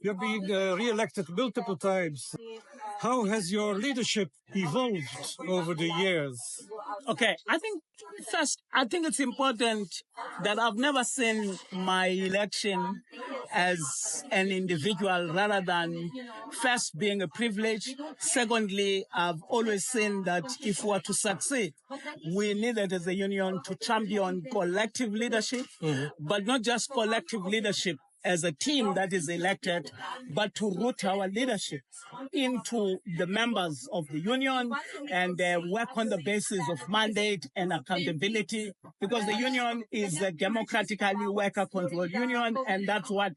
You're being re-elected multiple times. How has your leadership evolved over the years? Okay, I think it's important that I've never seen my election as an individual rather than first being a privilege. Secondly, I've always seen that if we are to succeed, we needed as a union to champion collective leadership, but not just collective leadership as a team that is elected, but to root our leadership into the members of the union and work on the basis of mandate and accountability, because the union is a democratically worker-controlled union, and that's what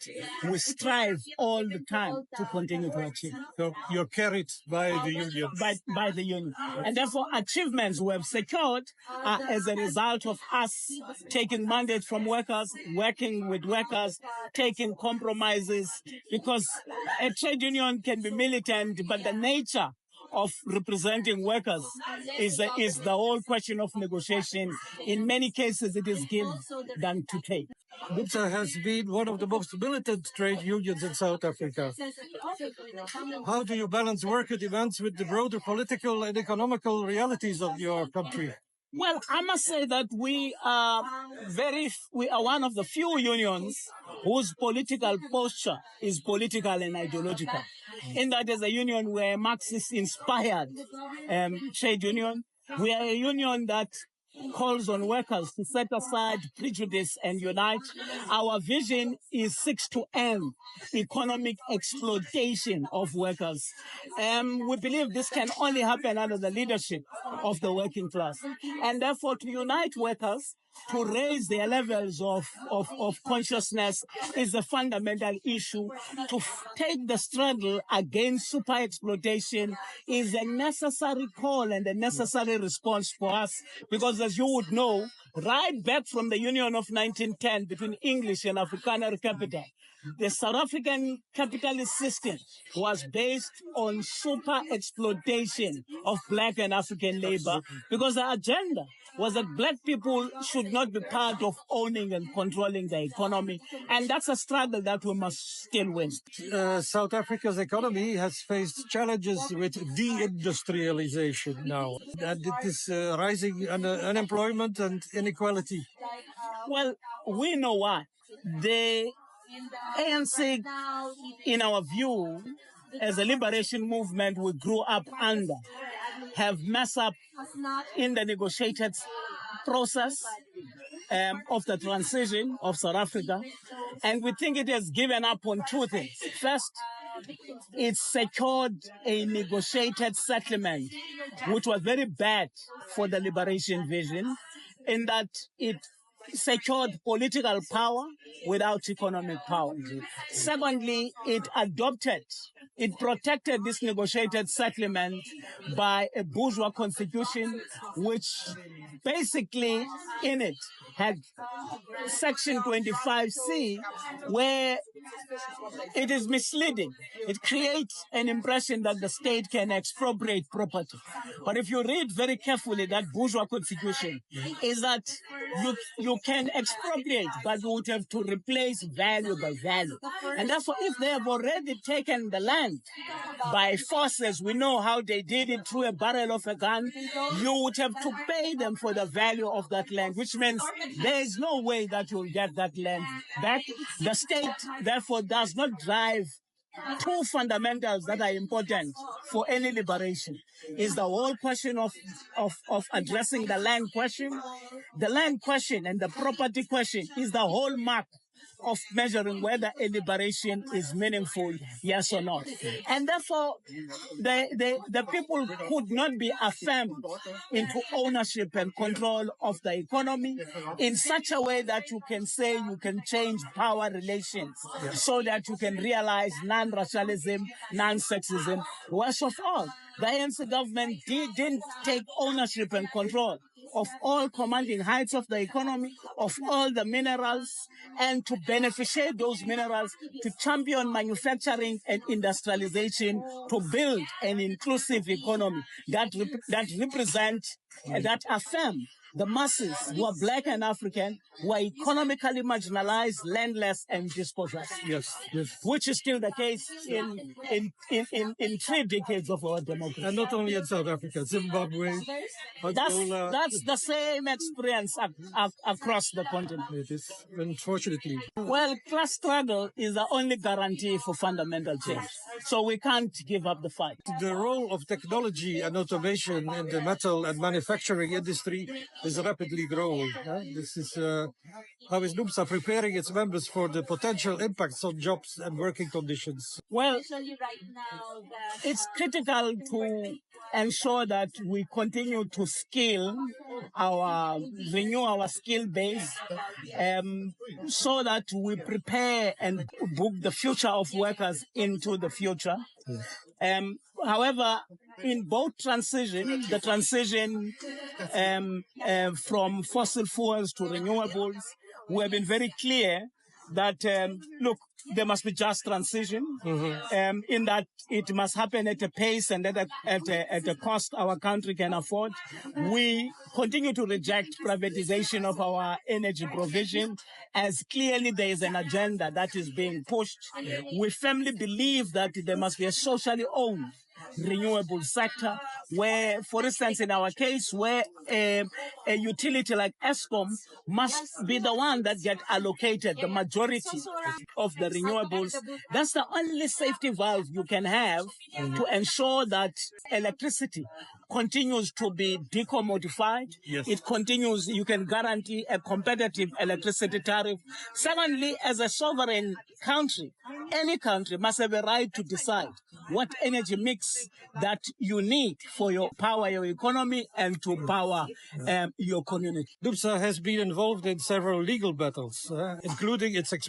we strive all the time to continue to achieve. So you're carried by the union. By the union. And therefore, achievements we have secured are as a result of us taking mandate from workers, working with workers, taking compromises, because a trade union can be militant, but the nature of representing workers is the whole question of negotiation. In many cases, it is give than to take. NUMSA has been one of the most militant trade unions in South Africa. How do you balance worker demands with the broader political and economical realities of your country? Well, I must say that we are one of the few unions whose political posture is political and ideological. In that, as a union, we're a Marxist-inspired trade union. We are a union that calls on workers to set aside prejudice and unite. Our vision is seeks to end economic exploitation of workers. We believe this can only happen under the leadership of the working class. And therefore, to unite workers, to raise their levels of consciousness is a fundamental issue. To take the struggle against super exploitation is a necessary call and a necessary response for us, because as you would know, right back from the Union of 1910 between English and Afrikaner capital, the South African capitalist system was based on super exploitation of black and African labor, because the agenda was that black people should not be part of owning and controlling the economy. And that's a struggle that we must still win. South Africa's economy has faced challenges with deindustrialization now. And it is rising unemployment and inequality. Well, we know why. The ANC, in our view, as a liberation movement we grew up under, have messed up in the negotiated process of the transition of South Africa. And we think it has given up on two things. First, it secured a negotiated settlement, which was very bad for the liberation vision, in that it secured political power without economic power. Secondly, it protected this negotiated settlement by a bourgeois constitution, which basically in it had Section 25C, where it is misleading. It creates an impression that the state can expropriate property. But if you read very carefully that bourgeois constitution, is that you can expropriate, but you would have to replace value by value. And therefore, if they have already taken the land by forces, we know how they did it through a barrel of a gun, you would have to pay them for the value of that land, which means there is no way that you'll get that land back. The state, therefore, does not drive two fundamentals that are important for any liberation. Is the whole question of addressing the land question. The land question and the property question is the whole mark of measuring whether a liberation is meaningful, yes or not. And therefore, the people could not be affirmed into ownership and control of the economy in such a way that you can say you can change power relations so that you can realize non-racialism, non-sexism. Worst of all, the ANC government didn't take ownership and control of all commanding heights of the economy, of all the minerals, and to beneficiate those minerals, to champion manufacturing and industrialization, to build an inclusive economy that represent, that affirm the masses who are black and African, who are economically marginalized, landless, and dispossessed. Yes, yes. Which is still the case in 3 decades of our democracy. And not only in South Africa, Zimbabwe, Angola. That's the same experience across the continent. It is, unfortunately. Well, class struggle is the only guarantee for fundamental change. So we can't give up the fight. The role of technology and automation in the metal and manufacturing industry is rapidly growing. This is how is NUMSA preparing its members for the potential impacts on jobs and working conditions? Well, it's critical to ensure that we continue to renew our skill base, so that we prepare and book the future of workers into the future. However, in both the transition from fossil fuels to renewables, we have been very clear that, look, there must be just transition, in that it must happen at a pace and at a cost our country can afford. We continue to reject privatization of our energy provision, as clearly there is an agenda that is being pushed. We firmly believe that there must be a socially owned renewable sector where, for instance, in our case, where a utility like Eskom must be the one that get allocated the majority of the renewables. That's the only safety valve you can have to ensure that electricity continues to be decommodified. Yes. It continues, you can guarantee a competitive electricity tariff. Secondly, as a sovereign country, any country must have a right to decide what energy mix that you need for your power, your economy, and to power your community. NUMSA has been involved in several legal battles, including its